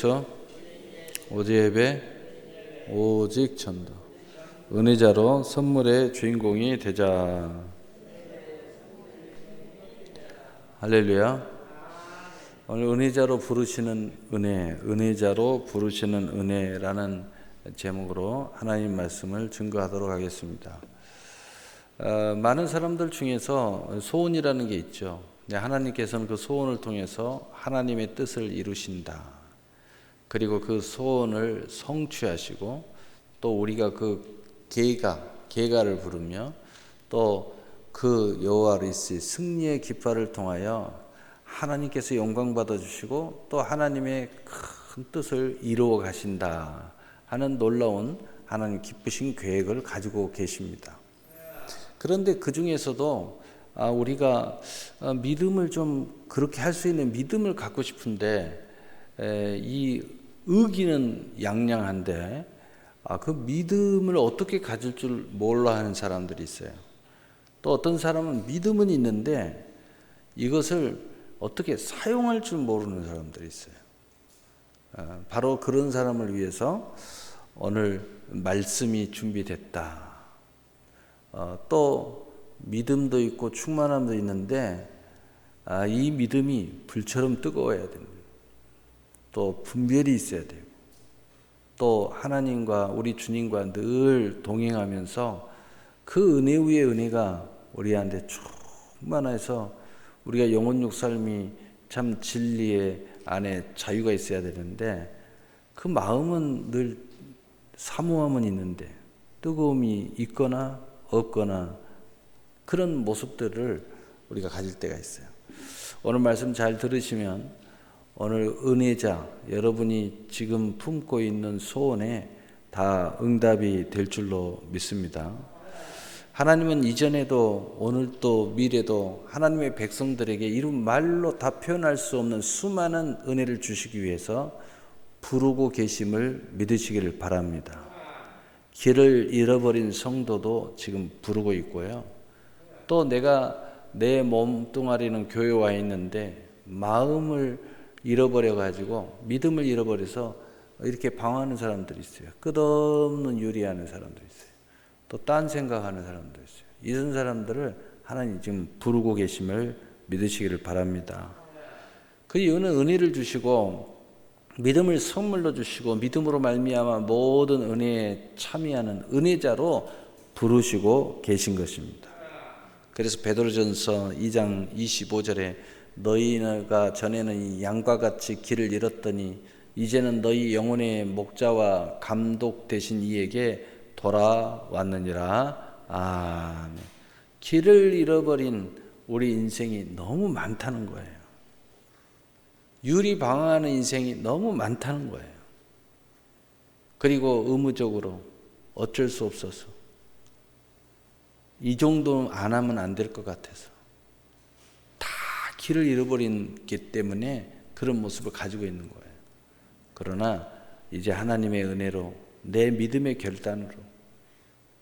예수, 오직 예배, 오직 전도. 은혜자로 선물의 주인공이 되자. 할렐루야. 오늘 은혜자로 부르시는 은혜, 은혜자로 부르시는 은혜라는 제목으로 하나님 말씀을 증거하도록 하겠습니다. 많은 사람들 중에서 소원이라는 게 있죠. 하나님께서는 그 소원을 통해서 하나님의 뜻을 이루신다. 그리고 그 소원을 성취하시고 또 우리가 그 계가를 부르며 또 그 여호와 니시 승리의 깃발을 통하여 하나님께서 영광 받아주시고 또 하나님의 큰 뜻을 이루어 가신다 하는 놀라운 하나님 기쁘신 계획을 가지고 계십니다. 그런데 그 중에서도 우리가 믿음을 좀 그렇게 할 수 있는 믿음을 갖고 싶은데 이 의기는 양양한데 그 믿음을 어떻게 가질 줄 몰라 하는 사람들이 있어요. 또 어떤 사람은 믿음은 있는데 이것을 어떻게 사용할 줄 모르는 사람들이 있어요. 바로 그런 사람을 위해서 오늘 말씀이 준비됐다. 또 믿음도 있고 충만함도 있는데 이 믿음이 불처럼 뜨거워야 됩니다. 또 분별이 있어야 돼요. 또 하나님과 우리 주님과 늘 동행하면서 그 은혜 위에 은혜가 우리한테 충만해서 우리가 영혼육 삶이 참 진리의 안에 자유가 있어야 되는데 그 마음은 늘 사모함은 있는데 뜨거움이 있거나 없거나 그런 모습들을 우리가 가질 때가 있어요. 오늘 말씀 잘 들으시면 오늘 은혜자 여러분이 지금 품고 있는 소원에 다 응답이 될 줄로 믿습니다. 하나님은 이전에도 오늘도 미래도 하나님의 백성들에게 이루 말로 다 표현할 수 없는 수많은 은혜를 주시기 위해서 부르고 계심을 믿으시기를 바랍니다. 길을 잃어버린 성도도 지금 부르고 있고요. 또 내가 내 몸뚱아리는 교회 와 있는데 마음을 잃어버려 가지고 믿음을 잃어버려서 이렇게 방황하는 사람들이 있어요. 끝없는 유리하는 사람들이 있어요. 또 딴 생각하는 사람도 있어요. 이런 사람들을 하나님 지금 부르고 계심을 믿으시기를 바랍니다. 그 이유는 은혜를 주시고 믿음을 선물로 주시고 믿음으로 말미암아 모든 은혜에 참여하는 은혜자로 부르시고 계신 것입니다. 그래서 베드로전서 2장 25절에 너희가 전에는 양과 같이 길을 잃었더니 이제는 너희 영혼의 목자와 감독 되신 이에게 돌아왔느니라. 아멘. 길을 잃어버린 우리 인생이 너무 많다는 거예요. 유리방황하는 인생이 너무 많다는 거예요. 그리고 의무적으로 어쩔 수 없어서 이 정도 안 하면 안 될 것 같아서 다 길을 잃어버리기 때문에 그런 모습을 가지고 있는 거예요. 그러나 이제 하나님의 은혜로 내 믿음의 결단으로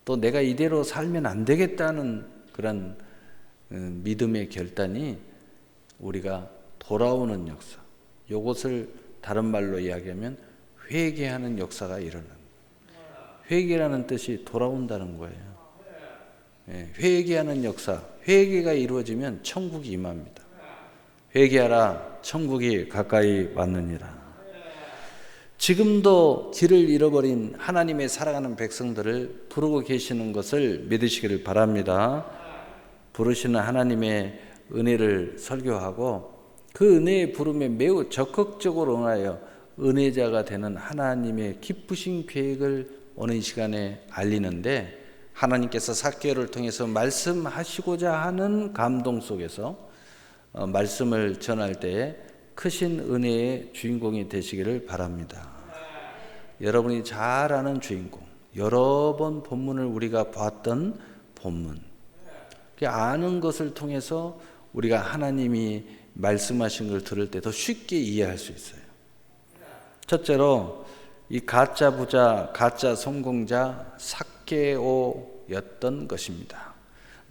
또 내가 이대로 살면 안 되겠다는 그런 믿음의 결단이 우리가 돌아오는 역사, 이것을 다른 말로 이야기하면 회개하는 역사가 일어납니다. 회개라는 뜻이 돌아온다는 거예요. 회개하는 역사, 회개가 이루어지면 천국이 임합니다. 회개하라, 천국이 가까이 왔느니라. 지금도 길을 잃어버린 하나님의 사랑하는 백성들을 부르고 계시는 것을 믿으시기를 바랍니다. 부르시는 하나님의 은혜를 설교하고 그 은혜의 부름에 매우 적극적으로 응하여 은혜자가 되는 하나님의 기쁘신 계획을 오늘 이 시간에 알리는데 하나님께서 삭개오를 통해서 말씀하시고자 하는 감동 속에서 말씀을 전할 때에 크신 은혜의 주인공이 되시기를 바랍니다. 여러분이 잘 아는 주인공, 여러 번 본문을 우리가 봤던 본문, 아는 것을 통해서 우리가 하나님이 말씀하신 걸 들을 때 더 쉽게 이해할 수 있어요. 첫째로 이 가짜 부자, 가짜 성공자 삭개오였던 것입니다.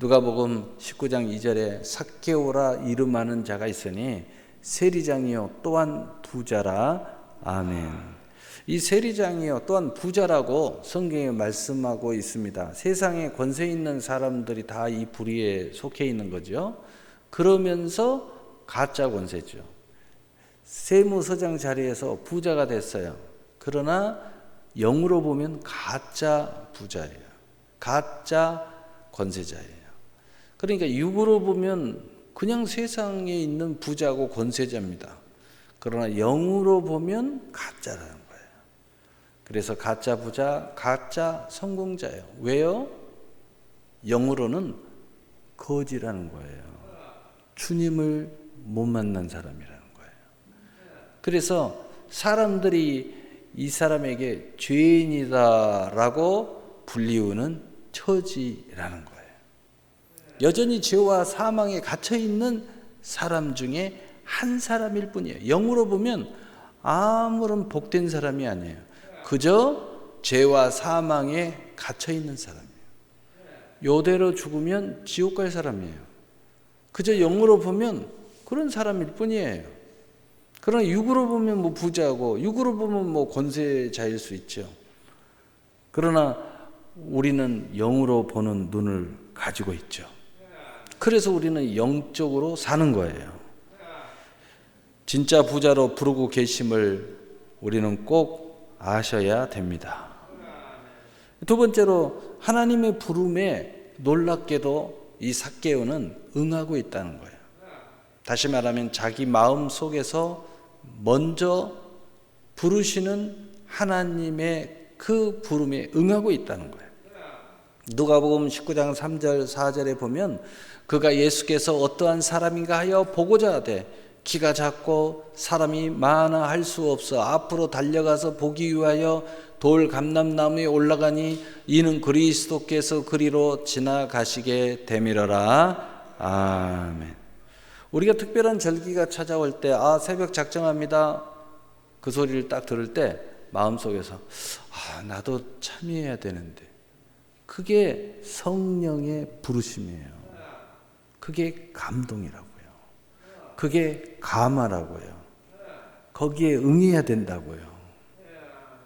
누가복음 19장 2절에 삭개오라 이름하는 자가 있으니 세리장이요 또한 부자라 아멘. 이 세리장이요 또한 부자라고 성경에 말씀하고 있습니다. 세상에 권세 있는 사람들이 다 이 부류에 속해 있는 거죠. 그러면서 가짜 권세죠. 세무서장 자리에서 부자가 됐어요. 그러나 영으로 보면 가짜 부자예요. 가짜 권세자예요. 그러니까 육으로 보면 그냥 세상에 있는 부자고 권세자입니다. 그러나 영으로 보면 가짜라는 거예요. 그래서 가짜 부자, 가짜 성공자예요. 왜요? 영으로는 거지라는 거예요. 주님을 못 만난 사람이라는 거예요. 그래서 사람들이 이 사람에게 죄인이다라고 불리우는 처지라는 거예요. 여전히 죄와 사망에 갇혀 있는 사람 중에 한 사람일 뿐이에요. 영으로 보면 아무런 복된 사람이 아니에요. 그저 죄와 사망에 갇혀 있는 사람이에요. 요대로 죽으면 지옥 갈 사람이에요. 그저 영으로 보면 그런 사람일 뿐이에요. 그러나 육으로 보면 뭐 부자고 육으로 보면 뭐 권세자일 수 있죠. 그러나 우리는 영으로 보는 눈을 가지고 있죠. 그래서 우리는 영적으로 사는 거예요. 진짜 부자로 부르고 계심을 우리는 꼭 아셔야 됩니다. 두 번째로 하나님의 부름에 놀랍게도 이 삭개오는 응하고 있다는 거예요. 다시 말하면 자기 마음 속에서 먼저 부르시는 하나님의 그 부름에 응하고 있다는 거예요. 누가복음 19장 3절 4절에 보면 그가 예수께서 어떠한 사람인가 하여 보고자 하되 키가 작고 사람이 많아 할 수 없어 앞으로 달려가서 보기 위하여 돌 감람나무에 올라가니 이는 그리스도께서 그리로 지나가시게 되밀어라. 아멘. 우리가 특별한 절기가 찾아올 때 새벽 작정합니다. 그 소리를 딱 들을 때 마음속에서 나도 참여해야 되는데 그게 성령의 부르심이에요. 그게 감동이라고요. 그게 감화라고요. 거기에 응해야 된다고요.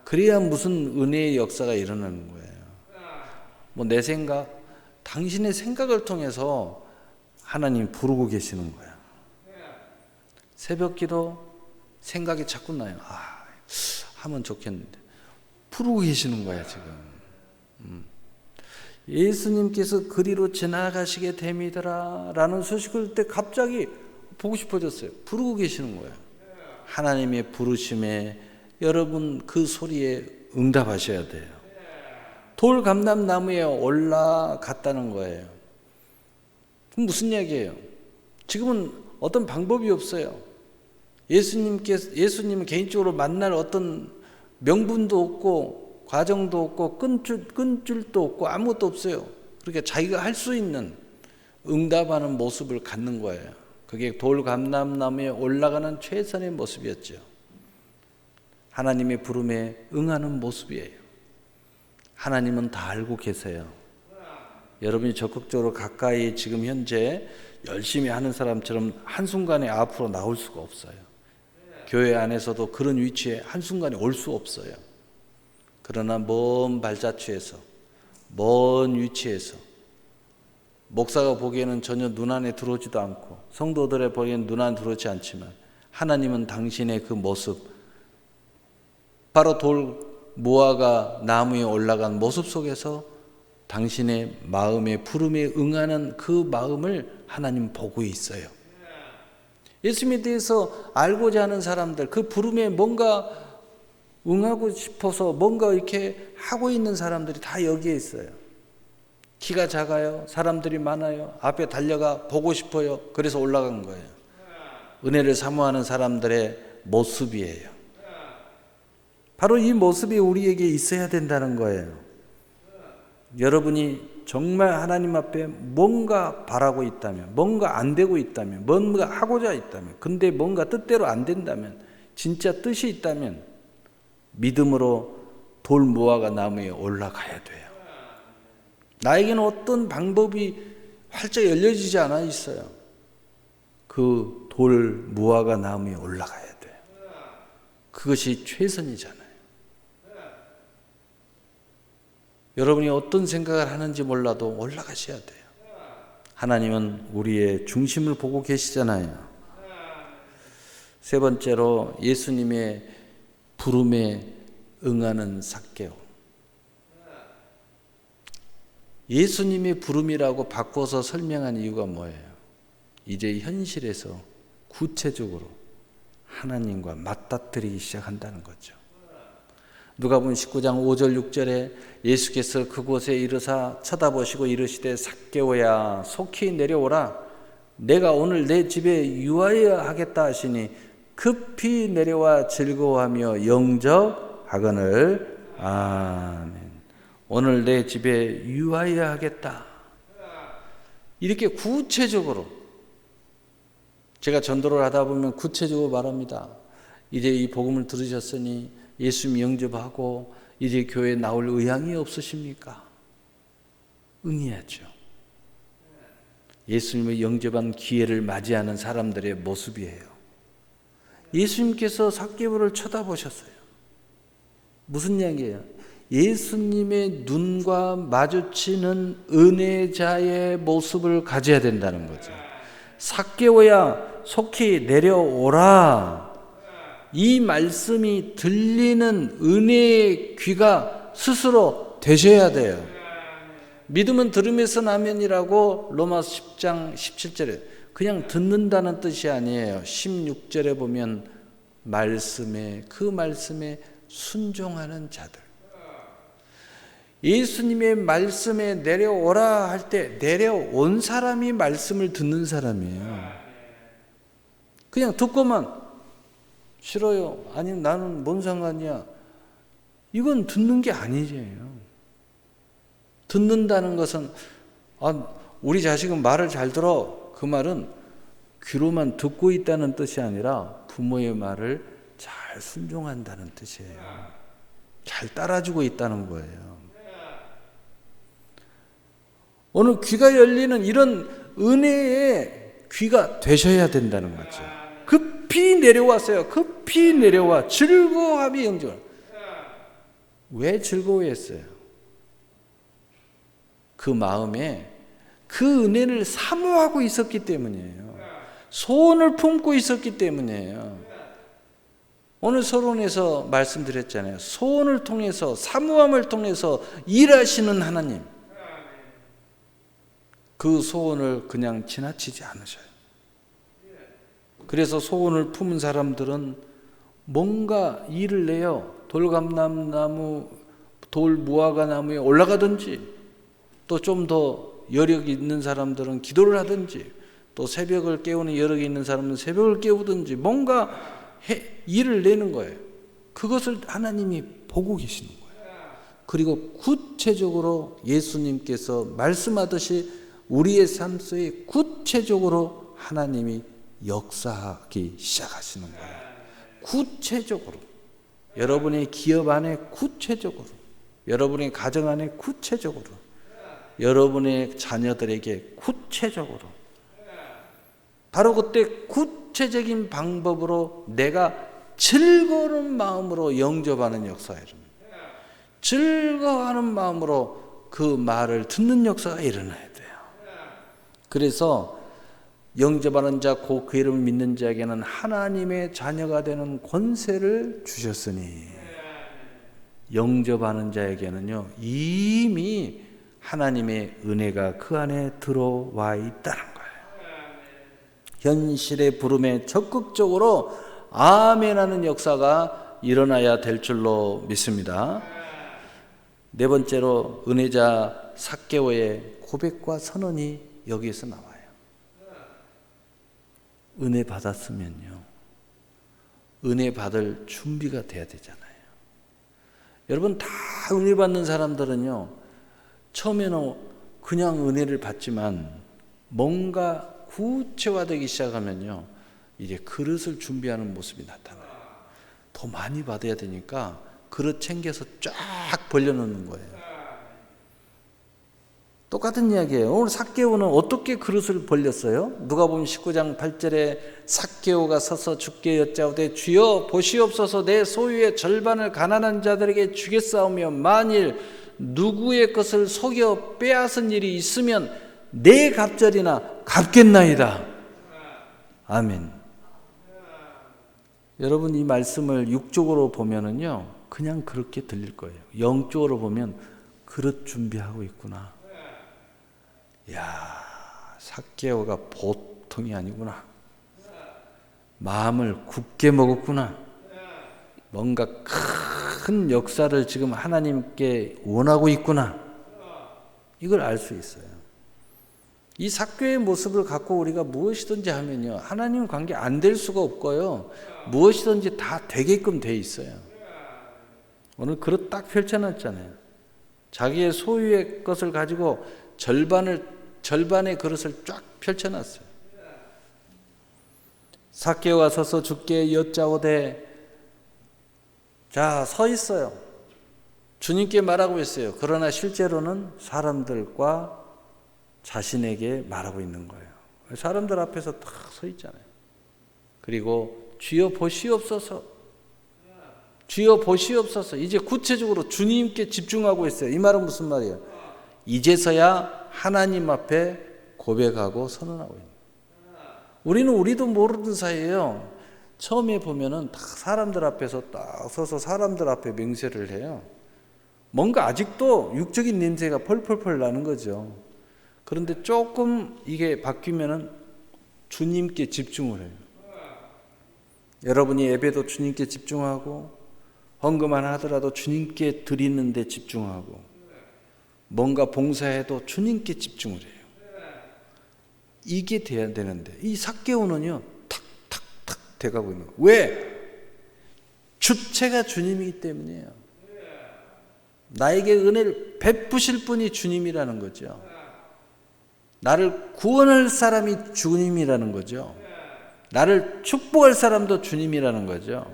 그래야 무슨 은혜의 역사가 일어나는 거예요. 뭐 내 생각, 당신의 생각을 통해서 하나님 부르고 계시는 거야. 새벽 기도 생각이 자꾸 나요. 하면 좋겠는데. 부르고 계시는 거야, 지금. 예수님께서 그리로 지나가시게 됨이더라 라는 소식을 때 갑자기 보고 싶어졌어요. 부르고 계시는 거예요. 하나님의 부르심에 여러분 그 소리에 응답하셔야 돼요. 돌 감람나무에 올라갔다는 거예요. 그럼 무슨 얘기예요? 지금은 어떤 방법이 없어요. 예수님은 개인적으로 만날 어떤 명분도 없고 과정도 없고 끈줄도 없고 아무것도 없어요. 그러니까 자기가 할 수 있는 응답하는 모습을 갖는 거예요. 그게 돌 감람나무에 올라가는 최선의 모습이었죠. 하나님의 부름에 응하는 모습이에요. 하나님은 다 알고 계세요. 여러분이 적극적으로 가까이 지금 현재 열심히 하는 사람처럼 한순간에 앞으로 나올 수가 없어요. 교회 안에서도 그런 위치에 한순간에 올 수 없어요. 그러나 먼 발자취에서 먼 위치에서 목사가 보기에는 전혀 눈안에 들어오지도 않고 성도들의 보기에는 눈안에 들어오지 않지만 하나님은 당신의 그 모습, 바로 돌 무화과 나무에 올라간 모습 속에서 당신의 마음의 부름에 응하는 그 마음을 하나님 보고 있어요. 예수님에 대해서 알고자 하는 사람들, 그 부름에 뭔가 응하고 싶어서 뭔가 이렇게 하고 있는 사람들이 다 여기에 있어요. 키가 작아요. 사람들이 많아요. 앞에 달려가 보고 싶어요. 그래서 올라간 거예요. 은혜를 사모하는 사람들의 모습이에요. 바로 이 모습이 우리에게 있어야 된다는 거예요. 여러분이 정말 하나님 앞에 뭔가 바라고 있다면, 뭔가 안 되고 있다면, 뭔가 하고자 있다면, 근데 뭔가 뜻대로 안 된다면, 진짜 뜻이 있다면 믿음으로 돌 무화과 나무에 올라가야 돼요. 나에게는 어떤 방법이 활짝 열려지지 않아 있어요. 그 돌 무화과 나무에 올라가야 돼요. 그것이 최선이잖아요. 여러분이 어떤 생각을 하는지 몰라도 올라가셔야 돼요. 하나님은 우리의 중심을 보고 계시잖아요. 세 번째로 예수님의 부름에 응하는 삭개오. 예수님의 부름이라고 바꿔서 설명한 이유가 뭐예요? 이제 현실에서 구체적으로 하나님과 맞닥뜨리기 시작한다는 거죠. 누가복음 19장 5절 6절에 예수께서 그곳에 이르사 쳐다보시고 이르시되 삭개오야 속히 내려오라 내가 오늘 내 집에 유하여 하겠다 하시니 급히 내려와 즐거워하며 영접하거늘. 아멘. 오늘 내 집에 유하여 하겠다. 이렇게 구체적으로 제가 전도를 하다 보면 구체적으로 말합니다. 이제 이 복음을 들으셨으니 예수님 영접하고 이제 교회에 나올 의향이 없으십니까? 응해야죠. 예수님을 영접한 기회를 맞이하는 사람들의 모습이에요. 예수님께서 삭개오를 쳐다보셨어요. 무슨 이야기예요? 예수님의 눈과 마주치는 은혜자의 모습을 가져야 된다는 거죠. 삭개오야 속히 내려오라. 이 말씀이 들리는 은혜의 귀가 스스로 되셔야 돼요. 믿음은 들음에서 나면이라고 로마서 10장 17절에 그냥 듣는다는 뜻이 아니에요. 16절에 보면 그 말씀에 순종하는 자들. 예수님의 말씀에 내려오라 할 때 내려온 사람이 말씀을 듣는 사람이에요. 그냥 듣고만 싫어요. 아니 나는 뭔 상관이야. 이건 듣는 게 아니죠. 듣는다는 것은 우리 자식은 말을 잘 들어. 그 말은 귀로만 듣고 있다는 뜻이 아니라 부모의 말을 잘 순종한다는 뜻이에요. 잘 따라주고 있다는 거예요. 오늘 귀가 열리는 이런 은혜의 귀가 되셔야 된다는 거죠. 급히 내려왔어요. 급히 내려와 즐거워함이 영접. 왜 즐거워했어요? 그 마음에 그 은혜를 사모하고 있었기 때문이에요. 소원을 품고 있었기 때문이에요. 오늘 서론에서 말씀드렸잖아요. 소원을 통해서 사모함을 통해서 일하시는 하나님. 그 소원을 그냥 지나치지 않으셔요. 그래서 소원을 품은 사람들은 뭔가 일을 내요. 돌감나무, 돌무화과 나무에 올라가든지 또 좀 더 여력이 있는 사람들은 기도를 하든지 또 새벽을 깨우는 여력이 있는 사람은 새벽을 깨우든지 뭔가 일을 내는 거예요. 그것을 하나님이 보고 계시는 거예요. 그리고 구체적으로 예수님께서 말씀하듯이 우리의 삶 속에 구체적으로 하나님이 역사하기 시작하시는 거예요. 구체적으로 여러분의 기업 안에 구체적으로 여러분의 가정 안에 구체적으로 여러분의 자녀들에게 구체적으로 바로 그때 구체적인 방법으로 내가 즐거운 마음으로 영접하는 역사가 일어납니다. 즐거워하는 마음으로 그 말을 듣는 역사가 일어나야 돼요. 그래서 영접하는 자, 곧 그 이름을 믿는 자에게는 하나님의 자녀가 되는 권세를 주셨으니 영접하는 자에게는요 이미 하나님의 은혜가 그 안에 들어와 있다는 거예요. 현실의 부름에 적극적으로 아멘하는 역사가 일어나야 될 줄로 믿습니다. 네 번째로 은혜자 삭개오의 고백과 선언이 여기에서 나와요. 은혜 받았으면요 은혜 받을 준비가 돼야 되잖아요. 여러분 다 은혜 받는 사람들은요 처음에는 그냥 은혜를 받지만 뭔가 구체화되기 시작하면요 이제 그릇을 준비하는 모습이 나타나요. 더 많이 받아야 되니까 그릇 챙겨서 쫙 벌려놓는 거예요. 똑같은 이야기예요. 오늘 삭개오는 어떻게 그릇을 벌렸어요? 누가복음 19장 8절에 삭개오가 서서 주께 여짜오되 주여 보시옵소서 내 소유의 절반을 가난한 자들에게 주겠사오며 만일 누구의 것을 속여 빼앗은 일이 있으면 내 갑절이나 갚겠나이다. 아멘. 여러분 이 말씀을 육적으로 보면은요 그냥 그렇게 들릴 거예요. 영적으로 보면 그릇 준비하고 있구나. 야, 삭개오가 보통이 아니구나. 마음을 굳게 먹었구나. 뭔가 큰 역사를 지금 하나님께 원하고 있구나. 이걸 알 수 있어요. 이 삭개오의 모습을 갖고 우리가 무엇이든지 하면요 하나님 관계 안 될 수가 없고요 무엇이든지 다 되게끔 돼 있어요. 오늘 그릇 딱 펼쳐놨잖아요. 자기의 소유의 것을 가지고 절반의 그릇을 쫙 펼쳐놨어요. 삭개오가 서서 주께 여짜오되, 자, 서 있어요. 주님께 말하고 있어요. 그러나 실제로는 사람들과 자신에게 말하고 있는 거예요. 사람들 앞에서 딱 서 있잖아요. 그리고 주여 보시옵소서. 주여 보시옵소서. 이제 구체적으로 주님께 집중하고 있어요. 이 말은 무슨 말이에요? 이제서야 하나님 앞에 고백하고 선언하고 있는 거예요. 우리도 모르는 사이에요. 처음에 보면은 다 사람들 앞에서 딱 서서 사람들 앞에 맹세를 해요. 뭔가 아직도 육적인 냄새가 펄펄펄 나는 거죠. 그런데 조금 이게 바뀌면은 주님께 집중을 해요. 여러분이 예배도 주님께 집중하고 헌금 하나 하더라도 주님께 드리는 데 집중하고 뭔가 봉사해도 주님께 집중을 해요. 이게 돼야 되는데 이 삭개오는요 탁탁탁 돼가고 있는 거예요. 왜? 주체가 주님이기 때문이에요. 나에게 은혜를 베푸실 분이 주님이라는 거죠. 나를 구원할 사람이 주님이라는 거죠. 나를 축복할 사람도 주님이라는 거죠.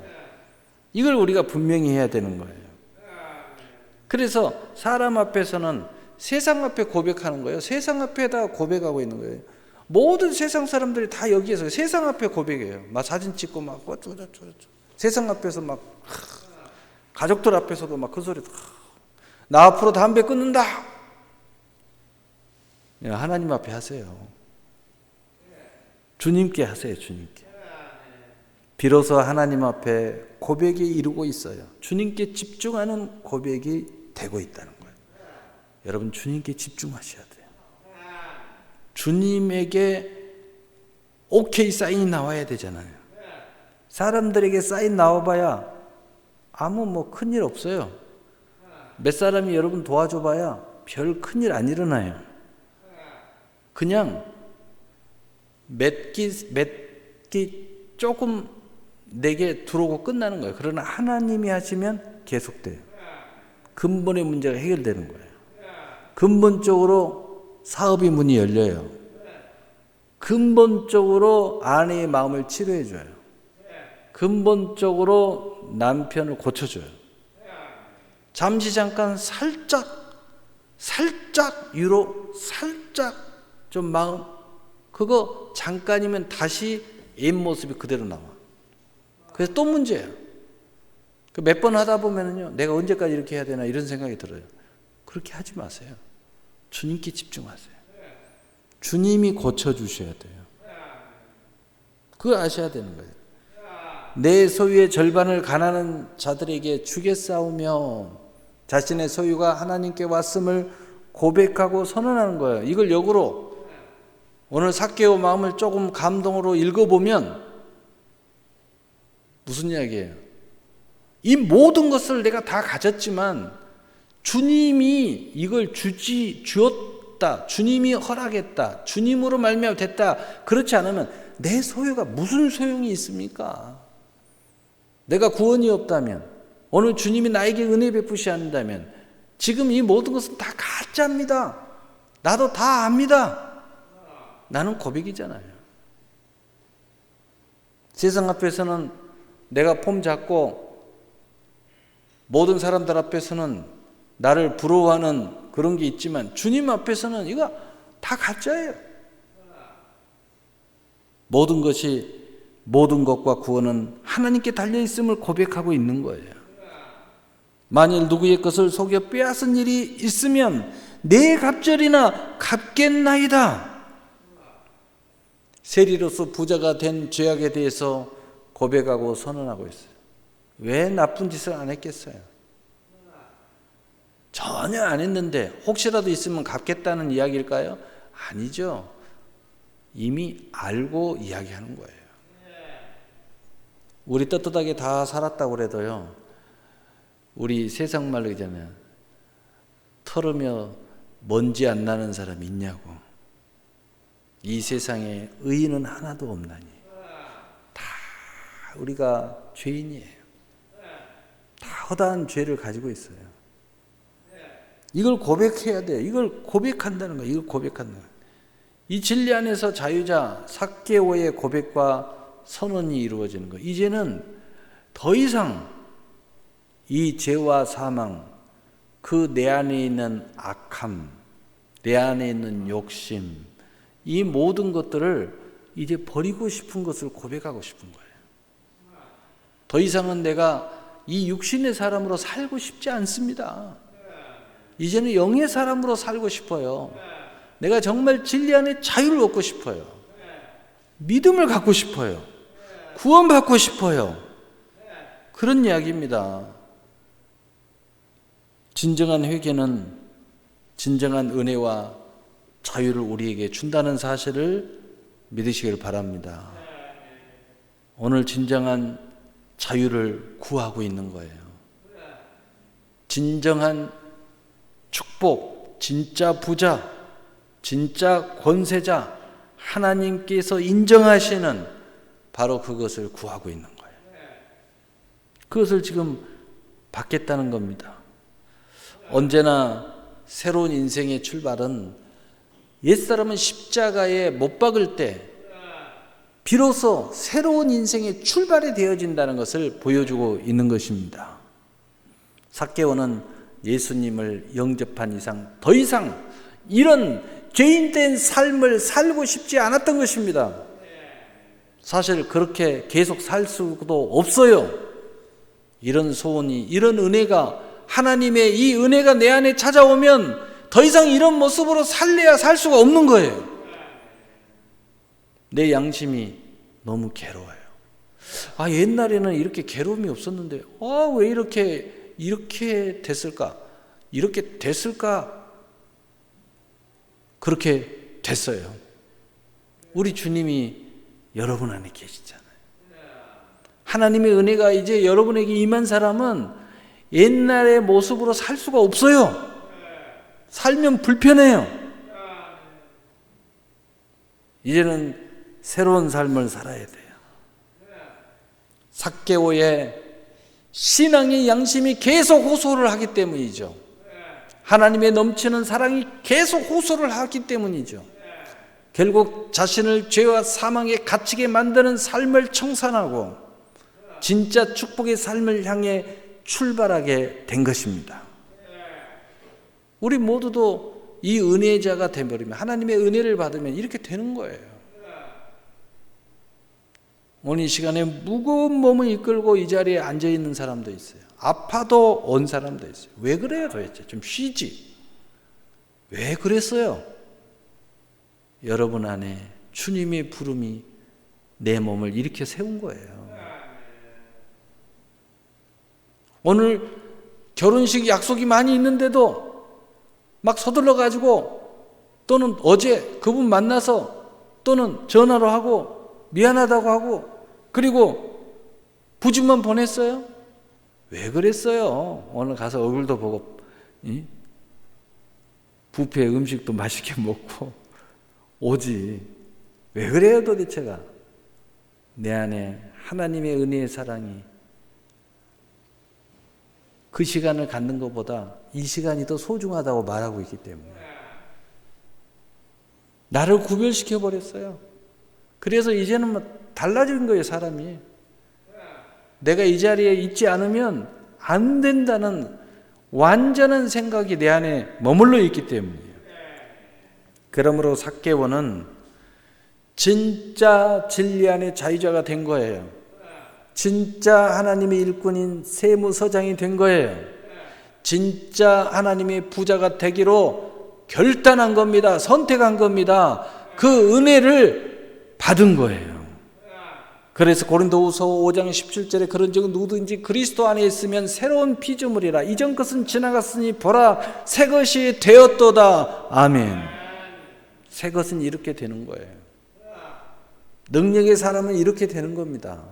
이걸 우리가 분명히 해야 되는 거예요. 그래서 사람 앞에서는 세상 앞에 고백하는 거예요. 세상 앞에다 고백하고 있는 거예요. 모든 세상 사람들이 다 여기에서 세상 앞에 고백해요. 막 사진 찍고 막 어쩌고저쩌고 세상 앞에서 막 가족들 앞에서도 막 그 소리 나 앞으로 담배 끊는다. 하나님 앞에 하세요. 주님께 하세요. 주님께. 비로소 하나님 앞에 고백이 이루고 있어요. 주님께 집중하는 고백이 되고 있다는 거예요. 여러분 주님께 집중하셔야 돼요. 주님에게 오케이 사인이 나와야 되잖아요. 사람들에게 사인 나와봐야 아무 큰일 없어요. 몇 사람이 여러분 도와줘봐야 별 큰일 안 일어나요. 그냥 몇 끼 조금 내게 들어오고 끝나는 거예요. 그러나 하나님이 하시면 계속돼요. 근본의 문제가 해결되는 거예요. 근본적으로 사업의 문이 열려요. 근본적으로 아내의 마음을 치료해 줘요. 근본적으로 남편을 고쳐줘요. 잠시 잠깐 살짝 위로 살짝 좀 마음 그거 잠깐이면 다시 옛 모습이 그대로 나와. 그래서 또 문제예요. 몇 번 하다 보면은요, 내가 언제까지 이렇게 해야 되나 이런 생각이 들어요. 그렇게 하지 마세요. 주님께 집중하세요. 주님이 고쳐주셔야 돼요. 그거 아셔야 되는 거예요. 내 소유의 절반을 가난한 자들에게 주겠사오며 자신의 소유가 하나님께 왔음을 고백하고 선언하는 거예요. 이걸 역으로 오늘 삭개오 마음을 조금 감동으로 읽어보면 무슨 이야기예요? 이 모든 것을 내가 다 가졌지만 주님이 이걸 주었다. 주님이 허락했다. 주님으로 말미암아 됐다. 그렇지 않으면 내 소유가 무슨 소용이 있습니까? 내가 구원이 없다면, 오늘 주님이 나에게 은혜 베푸시 한다면 지금 이 모든 것은 다 가짜입니다. 나도 다 압니다. 나는 고백이잖아요. 세상 앞에서는 내가 폼 잡고 모든 사람들 앞에서는 나를 부러워하는 그런 게 있지만 주님 앞에서는 이거 다 가짜예요. 모든 것과 구원은 하나님께 달려있음을 고백하고 있는 거예요. 만일 누구의 것을 속여 빼앗은 일이 있으면 내 갑절이나 갚겠나이다. 세리로서 부자가 된 죄악에 대해서 고백하고 선언하고 있어요. 왜 나쁜 짓을 안 했겠어요? 전혀 안 했는데 혹시라도 있으면 갚겠다는 이야기일까요? 아니죠. 이미 알고 이야기하는 거예요. 우리 떳떳하게 다 살았다고 그래도요, 우리 세상 말로 있잖아요. 털으며 먼지 안 나는 사람 있냐고. 이 세상에 의인은 하나도 없나니. 다 우리가 죄인이에요. 다 허다한 죄를 가지고 있어요. 이걸 고백해야 돼요. 이걸 고백한다는 거예요. 이걸 고백한다는 거예요. 이 진리 안에서 자유자 삭개오의 고백과 선언이 이루어지는 거예요. 이제는 더 이상 이 죄와 사망, 그 내 안에 있는 악함, 내 안에 있는 욕심, 이 모든 것들을 이제 버리고 싶은 것을 고백하고 싶은 거예요. 더 이상은 내가 이 육신의 사람으로 살고 싶지 않습니다. 이제는 영의 사람으로 살고 싶어요. 내가 정말 진리 안에 자유를 얻고 싶어요. 믿음을 갖고 싶어요. 구원받고 싶어요. 그런 이야기입니다. 진정한 회개는 진정한 은혜와 자유를 우리에게 준다는 사실을 믿으시길 바랍니다. 오늘 진정한 자유를 구하고 있는 거예요. 진정한 축복, 진짜 부자, 진짜 권세자, 하나님께서 인정하시는 바로 그것을 구하고 있는 거예요. 그것을 지금 받겠다는 겁니다. 언제나 새로운 인생의 출발은 옛사람은 십자가에 못 박을 때 비로소 새로운 인생의 출발이 되어진다는 것을 보여주고 있는 것입니다. 삭개오는 예수님을 영접한 이상 더 이상 이런 죄인된 삶을 살고 싶지 않았던 것입니다. 사실 그렇게 계속 살 수도 없어요. 이런 소원이, 이런 은혜가, 하나님의 이 은혜가 내 안에 찾아오면 더 이상 이런 모습으로 살래야 살 수가 없는 거예요. 내 양심이 너무 괴로워요. 옛날에는 이렇게 괴로움이 없었는데 왜 이렇게 됐을까? 이렇게 됐을까? 그렇게 됐어요. 우리 주님이 여러분 안에 계시잖아요. 하나님의 은혜가 이제 여러분에게 임한 사람은 옛날의 모습으로 살 수가 없어요. 살면 불편해요. 이제는 새로운 삶을 살아야 돼요. 삭개오의 신앙의 양심이 계속 호소를 하기 때문이죠. 하나님의 넘치는 사랑이 계속 호소를 하기 때문이죠. 결국 자신을 죄와 사망에 갇히게 만드는 삶을 청산하고 진짜 축복의 삶을 향해 출발하게 된 것입니다. 우리 모두도 이 은혜자가 되어버리면, 하나님의 은혜를 받으면 이렇게 되는 거예요. 오늘 이 시간에 무거운 몸을 이끌고 이 자리에 앉아있는 사람도 있어요. 아파도 온 사람도 있어요. 왜 그래요 도대체? 좀 쉬지. 왜 그랬어요? 여러분 안에 주님의 부름이 내 몸을 일으켜 세운 거예요. 오늘 결혼식 약속이 많이 있는데도 막 서둘러 가지고, 또는 어제 그분 만나서 또는 전화로 하고 미안하다고 하고, 그리고 부증만 보냈어요. 왜 그랬어요? 오늘 가서 얼굴도 보고 뷔페 음식도 맛있게 먹고 오지. 왜 그래요 도대체가? 내 안에 하나님의 은혜의 사랑이 그 시간을 갖는 것보다 이 시간이 더 소중하다고 말하고 있기 때문에 나를 구별시켜 버렸어요. 그래서 이제는 달라진 거예요. 사람이 내가 이 자리에 있지 않으면 안 된다는 완전한 생각이 내 안에 머물러 있기 때문이에요. 그러므로 삭개오는 진짜 진리 안의 자유자가 된 거예요. 진짜 하나님의 일꾼인 세무서장이 된 거예요. 진짜 하나님의 부자가 되기로 결단한 겁니다. 선택한 겁니다. 그 은혜를 받은 거예요. 그래서 고린도후서 5장 17절에 그런즉 누구든지 그리스도 안에 있으면 새로운 피조물이라 이전 것은 지나갔으니 보라 새 것이 되었도다. 아멘. 새 것은 이렇게 되는 거예요. 능력의 사람은 이렇게 되는 겁니다.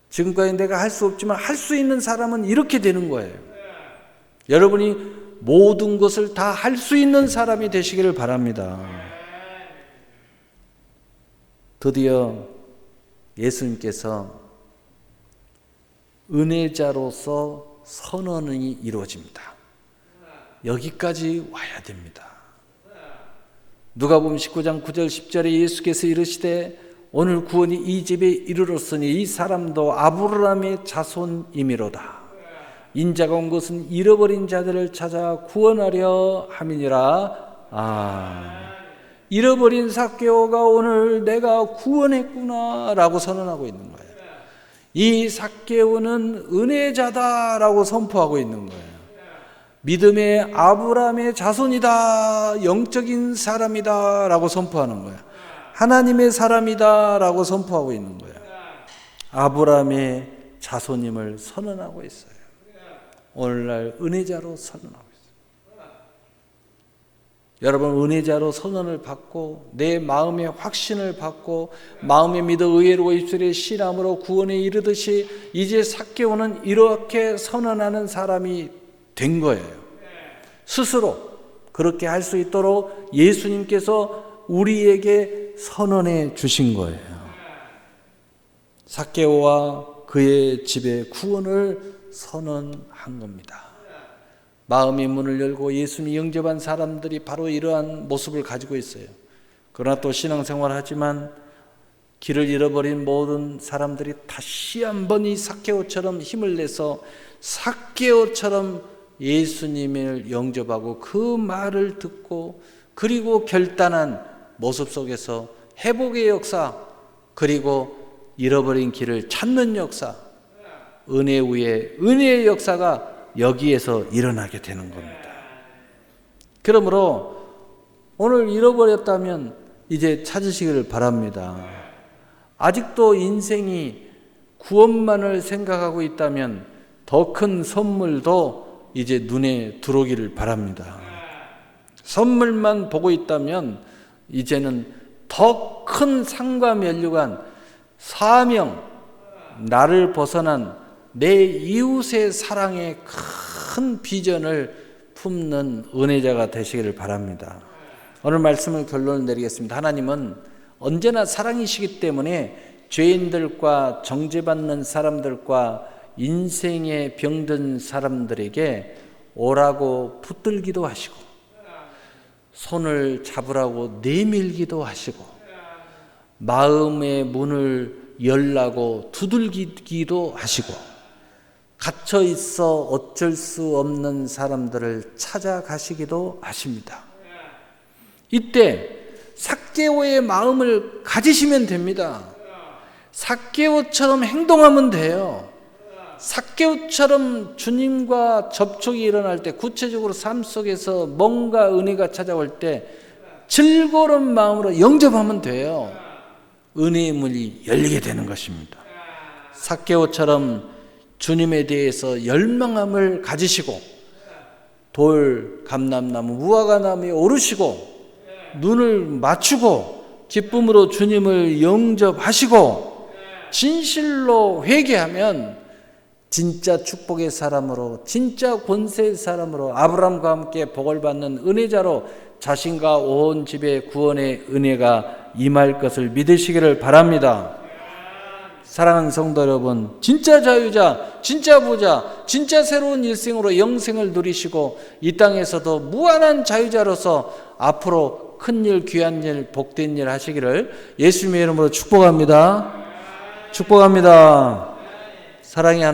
지금까지 내가 할 수 없지만 할 수 있는 사람은 이렇게 되는 거예요. 여러분이 모든 것을 다 할 수 있는 사람이 되시기를 바랍니다. 드디어 예수님께서 은혜자로서 선언이 이루어집니다. 여기까지 와야 됩니다. 누가복음 19장 9절 10절에 예수께서 이르시되 오늘 구원이 이 집에 이르렀으니 이 사람도 아브라함의 자손이미로다. 인자가 온 것은 잃어버린 자들을 찾아 구원하려 함이니라. 잃어버린 삭개오가 오늘 내가 구원했구나 라고 선언하고 있는 거예요. 이 삭개오는 은혜자다라고 선포하고 있는 거예요. 믿음의 아브라함의 자손이다, 영적인 사람이다 라고 선포하는 거예요. 하나님의 사람이다 라고 선포하고 있는 거예요. 아브라함의 자손임을 선언하고 있어요. 오늘날 은혜자로 선언하고 있어요. 여러분, 은혜자로 선언을 받고 내 마음의 확신을 받고 마음에 믿어 의로 입술에 신함으로 구원에 이르듯이 이제 삭개오는 이렇게 선언하는 사람이 된 거예요. 스스로 그렇게 할 수 있도록 예수님께서 우리에게 선언해 주신 거예요. 삭개오와 그의 집에 구원을 선언한 겁니다. 마음의 문을 열고 예수님이 영접한 사람들이 바로 이러한 모습을 가지고 있어요. 그러나 또 신앙생활을 하지만 길을 잃어버린 모든 사람들이 다시 한번 이 삭개오처럼 힘을 내서 삭개오처럼 예수님을 영접하고 그 말을 듣고 그리고 결단한 모습 속에서 회복의 역사, 그리고 잃어버린 길을 찾는 역사, 은혜 위에 은혜의 역사가 여기에서 일어나게 되는 겁니다. 그러므로 오늘 잃어버렸다면 이제 찾으시기를 바랍니다. 아직도 인생이 구원만을 생각하고 있다면 더 큰 선물도 이제 눈에 들어오기를 바랍니다. 선물만 보고 있다면 이제는 더 큰 상과 면류관, 사명, 나를 벗어난 내 이웃의 사랑의 큰 비전을 품는 은혜자가 되시기를 바랍니다. 오늘 말씀을 결론을 내리겠습니다. 하나님은 언제나 사랑이시기 때문에 죄인들과 정죄받는 사람들과 인생에 병든 사람들에게 오라고 붙들기도 하시고 손을 잡으라고 내밀기도 하시고 마음의 문을 열라고 두들기기도 하시고 갇혀 있어 어쩔 수 없는 사람들을 찾아가시기도 하십니다. 이때 삭개오의 마음을 가지시면 됩니다. 삭개오처럼 행동하면 돼요. 삭개오처럼 주님과 접촉이 일어날 때, 구체적으로 삶 속에서 뭔가 은혜가 찾아올 때 즐거운 마음으로 영접하면 돼요. 은혜의 문이 열리게 되는 것입니다. 삭개오처럼 주님에 대해서 열망함을 가지시고 돌, 감람나무, 무화과나무에 오르시고 눈을 맞추고 기쁨으로 주님을 영접하시고 진실로 회개하면 진짜 축복의 사람으로, 진짜 권세의 사람으로, 아브라함과 함께 복을 받는 은혜자로 자신과 온 집의 구원의 은혜가 임할 것을 믿으시기를 바랍니다. 사랑하는 성도 여러분, 진짜 자유자, 진짜 부자, 진짜 새로운 일생으로 영생을 누리시고 이 땅에서도 무한한 자유자로서 앞으로 큰일, 귀한 일, 복된 일 하시기를 예수님의 이름으로 축복합니다. 축복합니다. 사랑의 하나님.